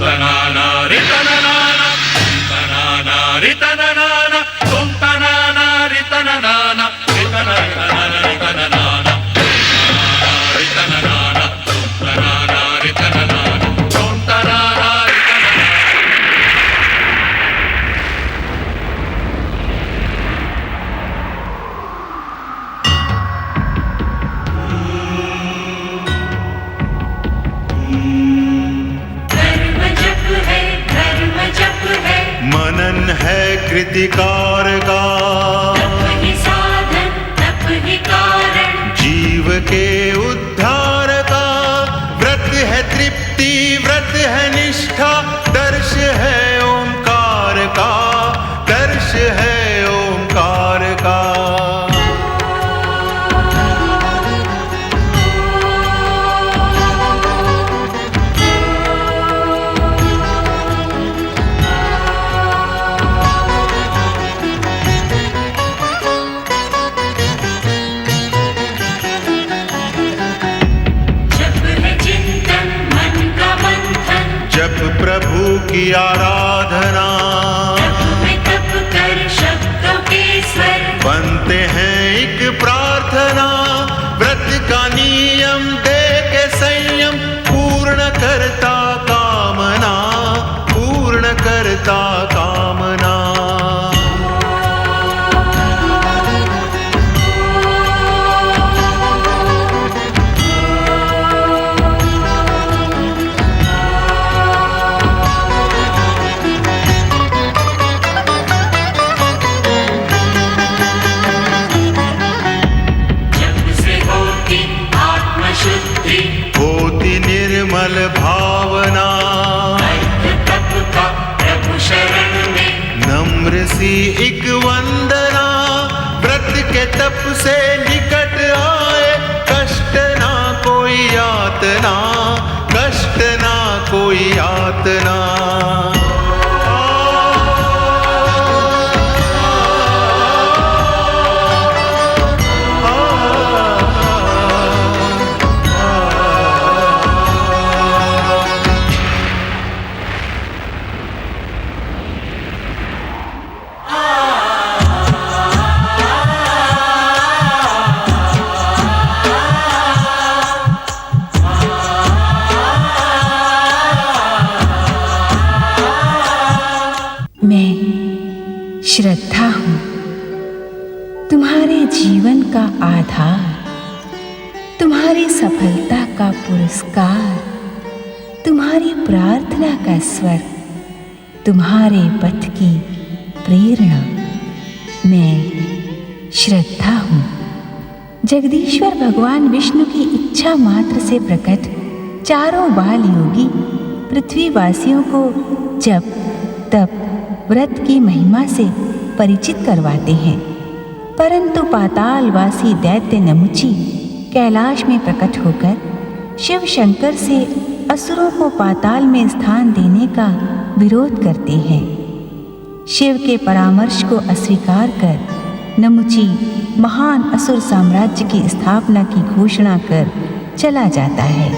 तनाना रितनाना तनाना रितनाना तुम तनाना रितनाना रितनाना रितनाना रितनाना तुम तनाना रितनाना तुम तनाना मनन है कृतिकार का, तप ही साधन तप ही कारण, जीव के उद्धार का। व्रत है तृप्ति व्रत है निष्ठा, दर्श है ओंकार का, दर्श है ओंकार का। जप प्रभु की आराधना, तप कर शब्दों के स्वर, बनते हैं एक प्रार्थना। व्रत का नियम दे के संयम, पूर्ण करता कामना, पूर्ण करता कामना। होती निर्मल भावना, तप का प्रभु शरण में, नम्र सी एक वंदना। व्रत के तप से निकट आए, कष्ट ना कोई यातना, कष्ट ना कोई यातना। मैं श्रद्धा हूँ, तुम्हारे जीवन का आधार, तुम्हारी सफलता का पुरस्कार, तुम्हारी प्रार्थना का स्वर, तुम्हारे पथ की प्रेरणा। मैं श्रद्धा हूँ। जगदीश्वर भगवान विष्णु की इच्छा मात्र से प्रकट चारों बाल योगी पृथ्वीवासियों को जप तप व्रत की महिमा से परिचित करवाते हैं। परंतु पातालवासी दैत्य नमुची कैलाश में प्रकट होकर शिव शंकर से असुरों को पाताल में स्थान देने का विरोध करते हैं। शिव के परामर्श को अस्वीकार कर नमुची महान असुर साम्राज्य की स्थापना की घोषणा कर चला जाता है।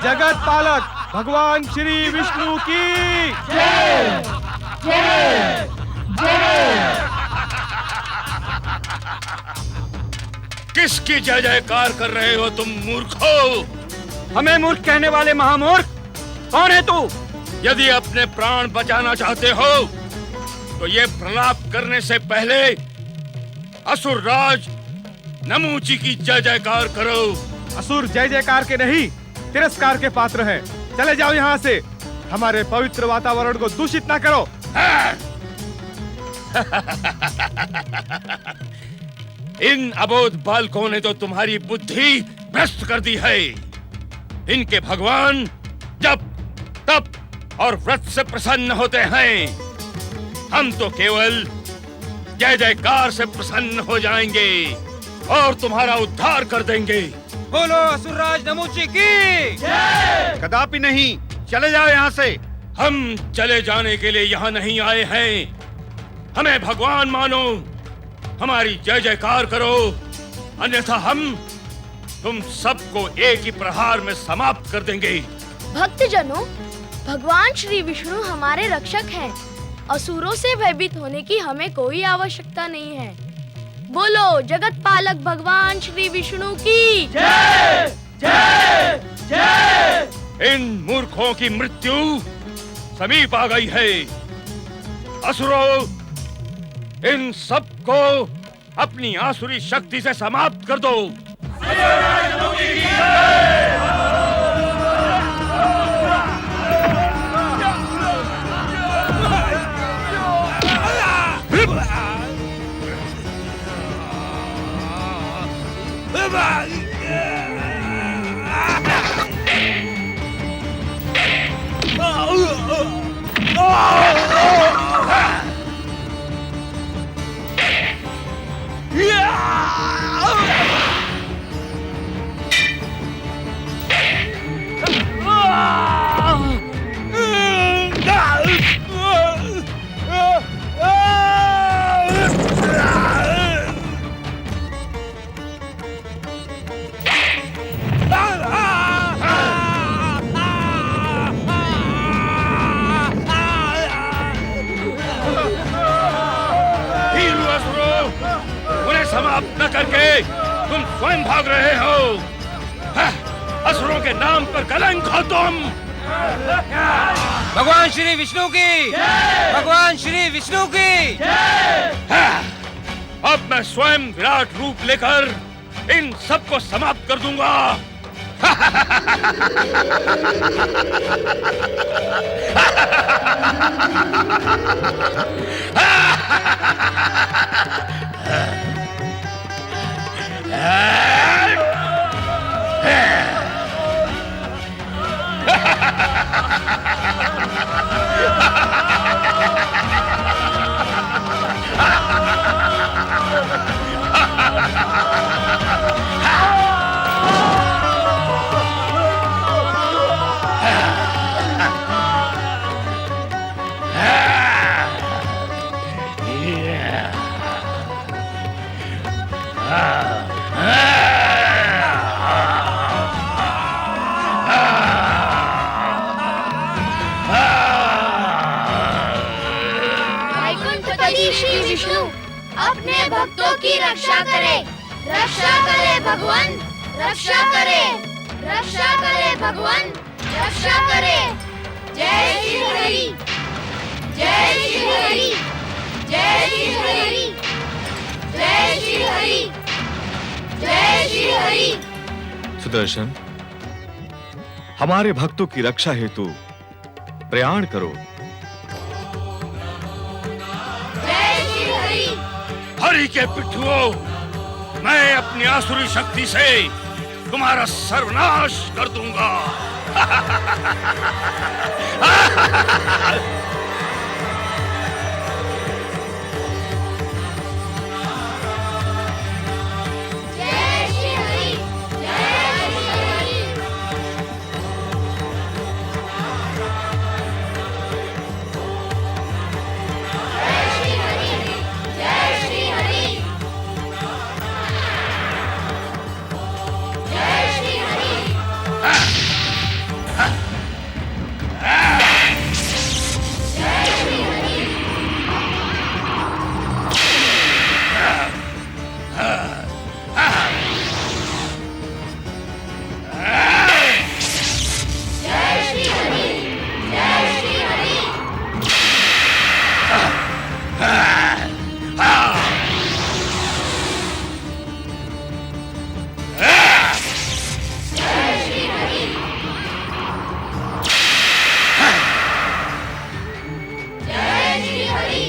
जगत पालक भगवान श्री विष्णु की जय जय जय। किसकी जय जयकार कर रहे हो तुम मूर्खो? हमें मूर्ख कहने वाले महामूर्ख कौन है तू? यदि अपने प्राण बचाना चाहते हो तो ये प्रलाप करने से पहले असुर राज नमूची की जय जयकार करो। असुर जय जयकार के नहीं तिरस्कार के पात्र हैं। चले जाओ यहाँ से, हमारे पवित्र वातावरण को दूषित ना करो। इन अबोध बालकों ने तो तुम्हारी बुद्धि भ्रष्ट कर दी है। इनके भगवान जप तप और व्रत से प्रसन्न होते हैं। हम तो केवल जय जयकार से प्रसन्न हो जाएंगे और तुम्हारा उद्धार कर देंगे। बोलो असुरराज नमूची की जय। कदापि नहीं, चले जाओ यहाँ से। हम चले जाने के लिए यहाँ नहीं आए हैं। हमें भगवान मानो, हमारी जय जयकार करो, अन्यथा हम तुम सबको एक ही प्रहार में समाप्त कर देंगे। भक्तजनों, भगवान श्री विष्णु हमारे रक्षक हैं। असुरों से भयभीत होने की हमें कोई आवश्यकता नहीं है। बोलो जगत पालक भगवान श्री विष्णु की जय जय जय। इन मूर्खों की मृत्यु समीप आ गई है। असुरों, इन सबको अपनी आसुरी शक्ति से समाप्त कर दो। समाप्त न करके तुम स्वयं भाग रहे हो। असुरों के नाम पर कलंक हो तुम। भगवान श्री विष्णु की, भगवान श्री विष्णु की। अब मैं स्वयं विराट रूप लेकर इन सबको समाप्त कर दूंगा। श्री विष्णु अपने भक्तों की रक्षा करे, रक्षा करे भगवान, रक्षा करे, रक्षा करे भगवान, रक्षा करे। जय श्री हरि, जय श्री हरि, जय श्री हरि, जय श्री हरि, जय श्री हरि। सुदर्शन, हमारे भक्तों की रक्षा हेतु प्रयाण करो। हरि के पिट्ठुओं, मैं अपनी आसुरी शक्ति से तुम्हारा सर्वनाश कर दूंगा। जय श्री हरि, जय श्री हरि। जय श्री हरि, जय श्री हरि। जय श्री हरि। जय श्री हरि। जय श्री हरि, जय श्री हरि। जय श्री हरि। जय श्री हरि।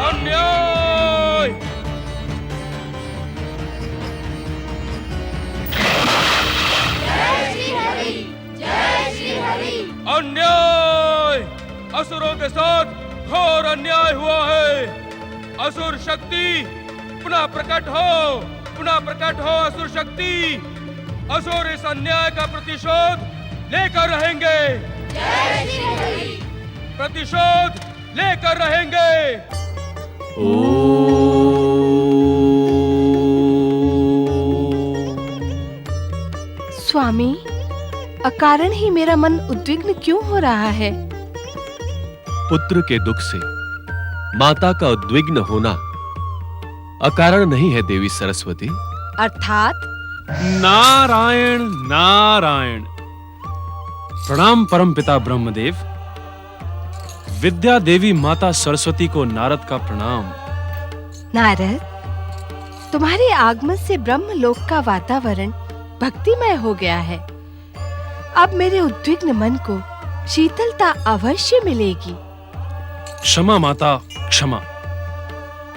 अन्याय! जय श्री हरि, जय श्री हरि। अन्याय! असुरों के साथ घोर अन्याय हुआ है। असुर शक्ति पुनः प्रकट हो, पुनः प्रकट हो असुर शक्ति। असुर इस अन्याय का प्रतिशोध लेकर रहेंगे, प्रतिशोध लेकर रहेंगे। स्वामी, अकारण ही मेरा मन उद्विग्न क्यों हो रहा है? पुत्र के दुख से माता का उद्विग्न होना अकारण नहीं है देवी सरस्वती। अर्थात? नारायण नारायण। प्रणाम परमपिता ब्रह्मदेव। विद्या देवी माता सरस्वती को नारद का प्रणाम। नारद, तुम्हारे आगमन से ब्रह्मलोक का वातावरण भक्तिमय हो गया है। अब मेरे उद्विग्न मन को शीतलता अवश्य मिलेगी। क्षमा माता, क्षमा।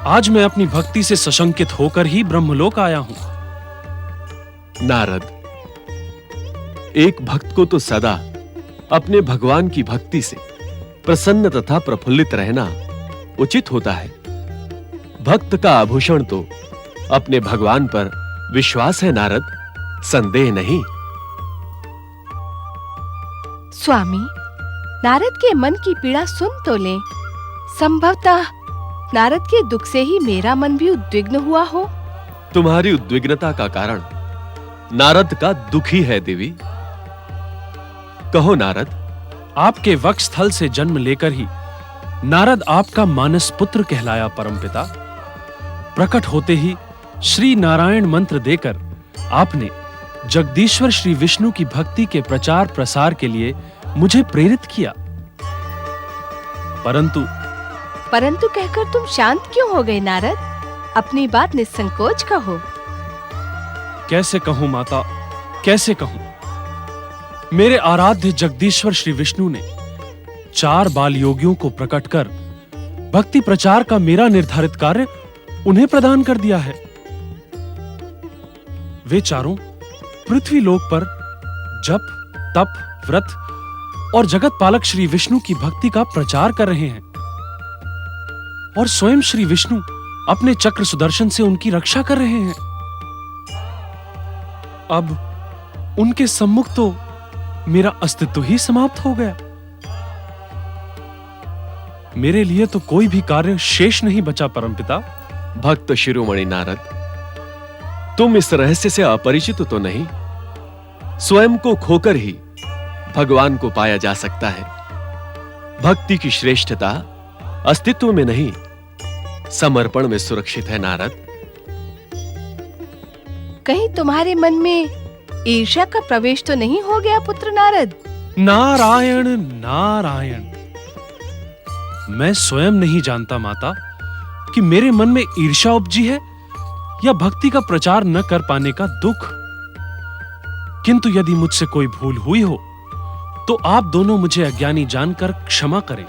आज मैं अपनी भक्ति से सशंकित होकर ही ब्रह्मलोक आया हूं। नारद, एक भक्त को तो सदा अपने भगवान की भक्ति से प्रसन्न तथा प्रफुल्लित रहना उचित होता है। भक्त का आभूषण तो अपने भगवान पर विश्वास है नारद, संदेह नहीं। स्वामी, नारद के मन की पीड़ा सुन तो लें। संभवतः नारद के दुख से ही मेरा मन भी उद्विग्न हुआ हो। तुम्हारी उद्विग्नता का कारण नारद का दुख ही है देवी। कहो नारद। आपके वक्षस्थल से जन्म लेकर ही नारद आपका मानस पुत्र कहलाया परमपिता। प्रकट होते ही श्री नारायण मंत्र देकर आपने जगदीश्वर श्री विष्णु की भक्ति के प्रचार प्रसार के लिए मुझे प्रेरित किया। परंतु कहकर तुम शांत क्यों हो गए नारद? अपनी बात निसंकोच कहो। कैसे कहूं माता, कैसे कहूं? मेरे आराध्य जगदीश्वर श्री विष्णु ने 4 बाल योगियों को प्रकट कर भक्ति प्रचार का मेरा निर्धारित कार्य उन्हें प्रदान कर दिया है। वे चारों पृथ्वी लोक पर जप, तप, व्रत और जगत पालक श्री विष्णु की भक्ति का प्रचार कर रहे हैं और स्वयं श्री विष्णु अपने चक्र सुदर्शन से उनकी रक्षा कर रहे हैं। अब उनके सम्मुख तो मेरा अस्तित्व ही समाप्त हो गया। मेरे लिए तो कोई भी कार्य शेष नहीं बचा परमपिता। भक्त शिरोमणि नारद, तुम इस रहस्य से अपरिचित तो नहीं? स्वयं को खोकर ही भगवान को पाया जा सकता है। भक्ति की श्रेष्ठता अस्तित्व में नहीं, समर्पण में सुरक्षित है नारद। कहीं तुम्हारे मन में ईर्ष्या का प्रवेश तो नहीं हो गया पुत्र नारद? नारायण नारायण। मैं स्वयं नहीं जानता माता कि मेरे मन में ईर्ष्या उपजी है या भक्ति का प्रचार न कर पाने का दुख। किंतु यदि मुझसे कोई भूल हुई हो तो आप दोनों मुझे अज्ञानी जानकर क्षमा करें,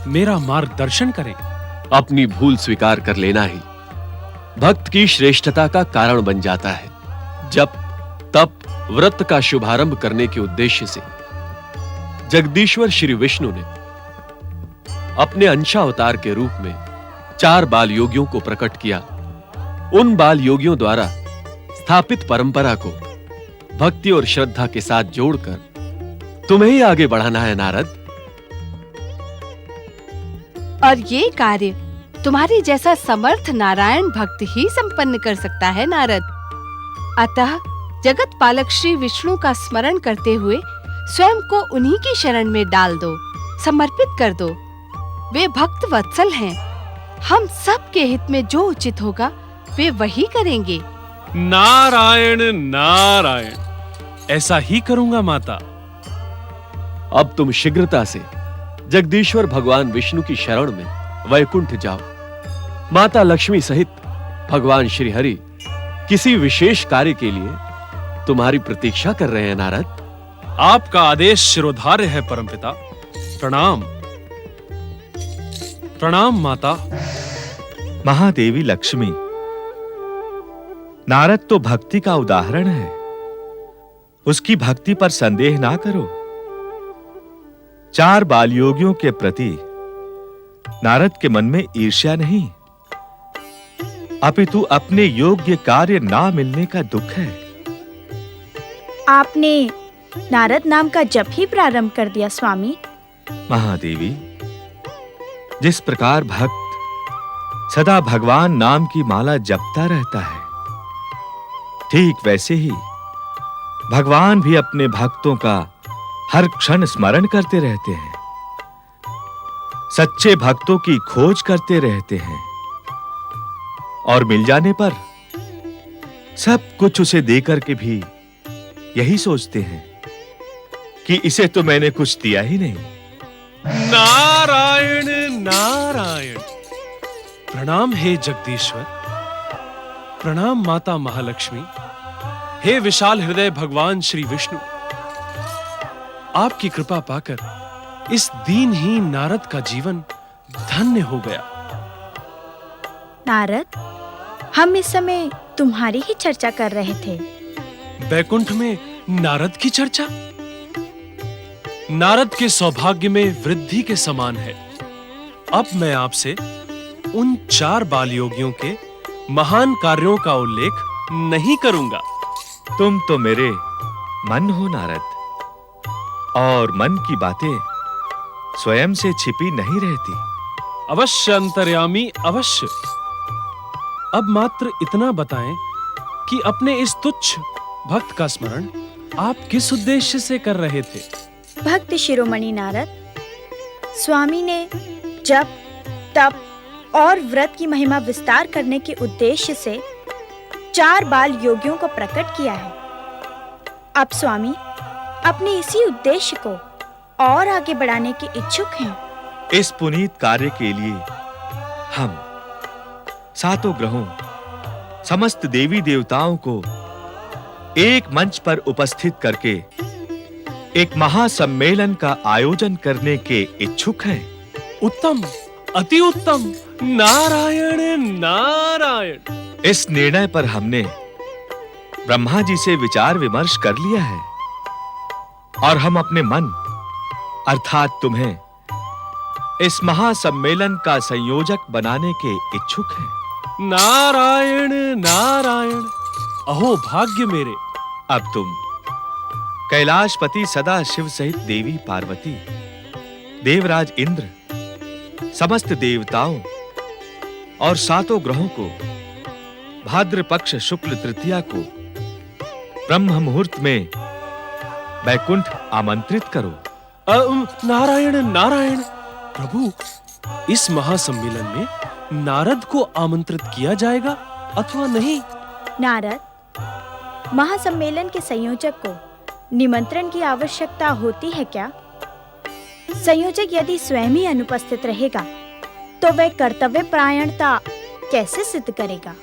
मेरा मार्गदर्शन करें। अपनी भूल स्वीकार कर लेना ही भक्त की श्रेष्ठता का कारण बन जाता है। जप, तप, व्रत का शुभारंभ करने के उद्देश्य से जगदीश्वर श्री विष्णु ने अपने अंशावतार के रूप में 4 बाल योगियों को प्रकट किया। उन बाल योगियों द्वारा स्थापित परंपरा को भक्ति और श्रद्धा के साथ जोड़कर तुम्हें ही आगे बढ़ाना है नारद। और ये कार्य तुम्हारे जैसा समर्थ नारायण भक्त ही संपन्न कर सकता है नारद। अतः जगत पालक श्री विष्णु का स्मरण करते हुए स्वयं को उन्हीं की शरण में डाल दो, समर्पित कर दो। वे भक्त वत्सल हैं। हम सब के हित में जो उचित होगा वे वही करेंगे। नारायण नारायण। ऐसा ही करूंगा माता। अब तुम शीघ्रता से जगदीश्वर भगवान विष्णु की शरण में वैकुंठ जाओ। माता लक्ष्मी सहित भगवान श्री हरि किसी विशेष कार्य के लिए तुम्हारी प्रतीक्षा कर रहे हैं नारद। आपका आदेश शिरोधार्य है परमपिता। प्रणाम प्रणाम माता। महादेवी लक्ष्मी, नारद तो भक्ति का उदाहरण है। उसकी भक्ति पर संदेह ना करो। 4 बाल योगियों के प्रति नारद के मन में ईर्ष्या नहीं, अपितु अपने योग्य कार्य ना मिलने का दुख है। आपने नारद नाम का जप ही प्रारंभ कर दिया स्वामी। महादेवी, जिस प्रकार भक्त सदा भगवान नाम की माला जपता रहता है, ठीक वैसे ही भगवान भी अपने भक्तों का हर क्षण स्मरण करते रहते हैं, सच्चे भक्तों की खोज करते रहते हैं और मिल जाने पर सब कुछ उसे देकर के भी यही सोचते हैं कि इसे तो मैंने कुछ दिया ही नहीं। नारायण नारायण। प्रणाम हे जगदीश्वर, प्रणाम माता महालक्ष्मी, हे विशाल हृदय भगवान श्री विष्णु। आपकी कृपा पाकर इस दीनहीन नारद का जीवन धन्य हो गया। नारद, हम इस समय तुम्हारी ही चर्चा कर रहे थे। बैकुंठ में नारद की चर्चा? नारद के सौभाग्य में वृद्धि के समान है। अब मैं आपसे उन 4 बाल योगियों के महान कार्यों का उल्लेख नहीं करूंगा। तुम तो मेरे मन हो नारद, और मन की बातें स्वयं से छिपी नहीं रहती। अवश्य अंतर्यामी, अवश्य। अब मात्र इतना बताएं कि अपने इस तुच्छ भक्त का स्मरण आप किस उद्देश्य से कर रहे थे? भक्त शिरोमणि नारद, स्वामी ने जप, तप और व्रत की महिमा विस्तार करने के उद्देश्य से 4 बाल योगियों को प्रकट किया है। अब स्वामी अपने इसी उद्देश्य को और आगे बढ़ाने के इच्छुक हैं। इस पुनीत कार्य के लिए हम 7 ग्रहों, समस्त देवी देवताओं को एक मंच पर उपस्थित करके एक महासम्मेलन का आयोजन करने के इच्छुक हैं। उत्तम, अति उत्तम। नारायण नारायण। इस निर्णय पर हमने ब्रह्मा जी से विचार विमर्श कर लिया है और हम अपने मन अर्थात तुम्हें इस महासम्मेलन का संयोजक बनाने के इच्छुक हैं। नारायण नारायण। अहो भाग्य मेरे। अब तुम कैलाशपति सदा शिव सहित देवी पार्वती, देवराज इंद्र, समस्त देवताओं और 7 ग्रहों को भाद्र पक्ष शुक्ल तृतीया को ब्रह्म मुहूर्त में बैकुंठ आमंत्रित करो। नारायण नारायण। प्रभु, इस महासम्मेलन में नारद को आमंत्रित किया जाएगा अथवा नहीं? नारद, महासम्मेलन के संयोजक को निमंत्रण की आवश्यकता होती है क्या? संयोजक यदि स्वयं ही अनुपस्थित रहेगा तो वह कर्तव्य परायणता कैसे सिद्ध करेगा?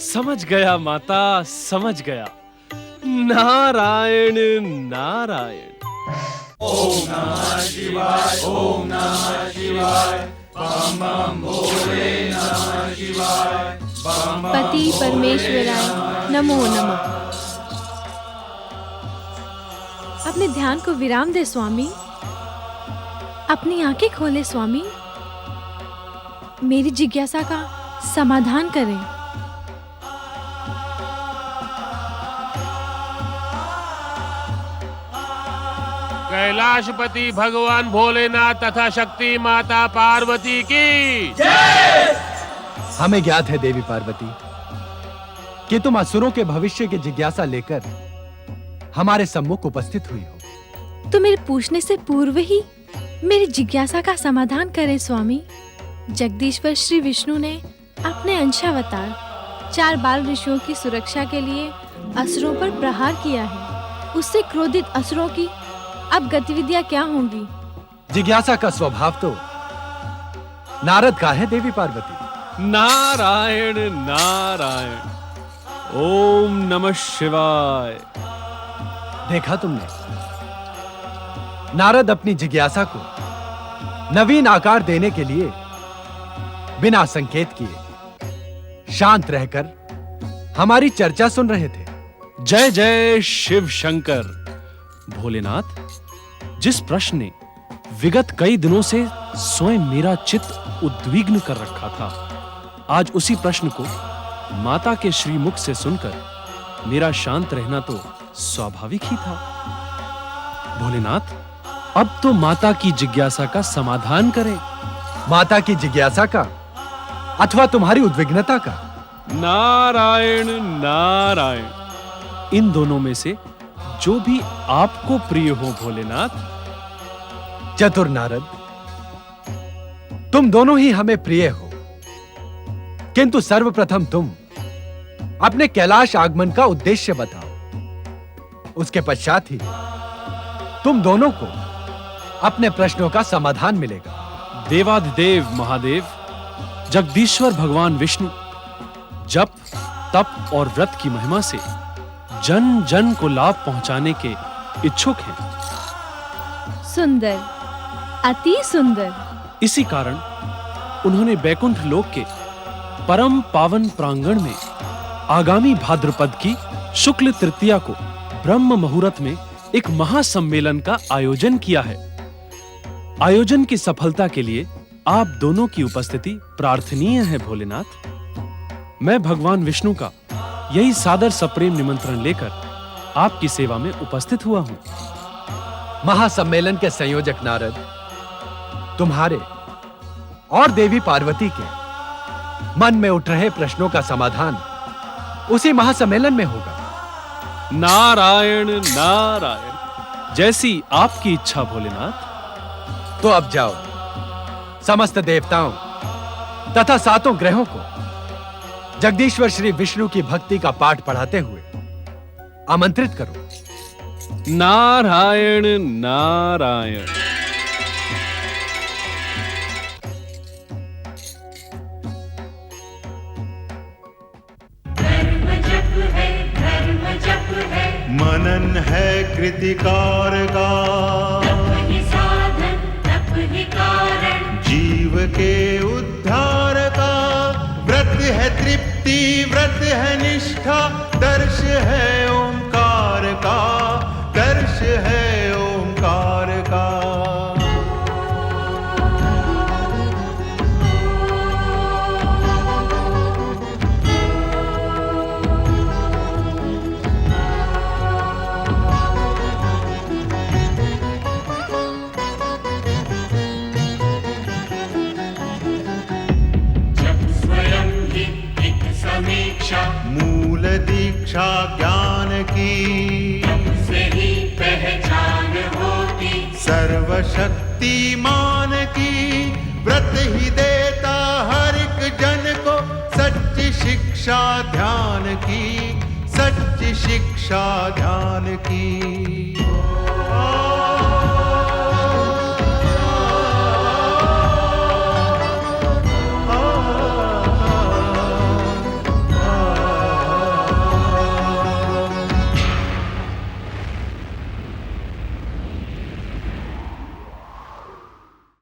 समझ गया माता, समझ गया। नारायण नारायण। ओम नमः शिवाय, ओम नमः शिवाय, बम बम भोले नमः शिवाय, बम बम पति परमेश्वराय नमो नमः। अपने ध्यान को विराम दे स्वामी, अपनी आंखें खोले स्वामी, मेरी जिज्ञासा का समाधान करें। कैलाशपति भगवान भोलेनाथ तथा शक्ति माता पार्वती की हमें ज्ञात है देवी पार्वती कि तुम असुरों के भविष्य की जिज्ञासा लेकर हमारे सम्मुख उपस्थित हुई हो। तो मेरे पूछने से पूर्व ही मेरी जिज्ञासा का समाधान करें स्वामी। जगदीश्वर श्री विष्णु ने अपने अंशावतार 4 बाल ऋषियों की सुरक्षा के लिए असुरों पर प्रहार किया है। उससे क्रोधित असुरों की अब गतिविधियां क्या होंगी? जिज्ञासा का स्वभाव तो नारद का है देवी पार्वती। नारायण नारायण। ओम नमः शिवाय। देखा तुमने, नारद अपनी जिज्ञासा को नवीन आकार देने के लिए बिना संकेत किए शांत रहकर हमारी चर्चा सुन रहे थे। जय जय शिव शंकर। भोलेनाथ, जिस प्रश्न ने विगत कई दिनों से स्वयं मेरा चित्त उद्विग्न कर रखा था, आज उसी प्रश्न को माता के श्रीमुख से सुनकर मेरा शांत रहना तो स्वाभाविक ही था। भोलेनाथ, अब तो माता की जिज्ञासा का समाधान करें। माता की जिज्ञासा का अथवा तुम्हारी उद्विग्नता का? नारायण नारायण, इन दोनों में से जो भी आपको प्रिय हो भोलेनाथ। चतुर नारद, तुम दोनों ही हमें प्रिय हो, किंतु सर्वप्रथम तुम अपने कैलाश आगमन का उद्देश्य बताओ। उसके पश्चात ही तुम दोनों को अपने प्रश्नों का समाधान मिलेगा। देवाधिदेव महादेव जगदीश्वर भगवान विष्णु जप, तप और व्रत की महिमा से जन जन को लाभ पहुंचाने के इच्छुक हैं। सुंदर, अति सुंदर। इसी कारण उन्होंने बैकुंठ लोक के परम पावन प्रांगण में आगामी भाद्रपद की शुक्ल तृतीया को ब्रह्म मुहूर्त में एक महासम्मेलन का आयोजन किया है। आयोजन की सफलता के लिए आप दोनों की उपस्थिति प्रार्थनीय है भोलेनाथ। मैं भगवान विष्णु का यही सादर सप्रेम निमंत्रण लेकर आपकी सेवा में उपस्थित हुआ हूं। महासम्मेलन के संयोजक नारद, तुम्हारे और देवी पार्वती के मन में उठ रहे प्रश्नों का समाधान उसी महासम्मेलन में होगा। नारायण नारायण, जैसी आपकी इच्छा भोलेनाथ। तो अब जाओ, समस्त देवताओं तथा सातों ग्रहों को जगदीश्वर श्री विष्णु की भक्ति का पाठ पढ़ाते हुए आमंत्रित करो। नारायण नारायण। मनन है कृतिकार का, तप ही साधन तप ही कारण, जीव के उद्धार का। व्रत है तृप्ति, व्रत है निष्ठा, दर्श है ओंकार का, दर्श है ओंकार का। मूल दीक्षा ज्ञान की, से ही पहचान होती, सर्वशक्तिमान की। व्रत ही देता हर एक जन को सच्ची शिक्षा ध्यान की, सच्ची शिक्षा ध्यान की।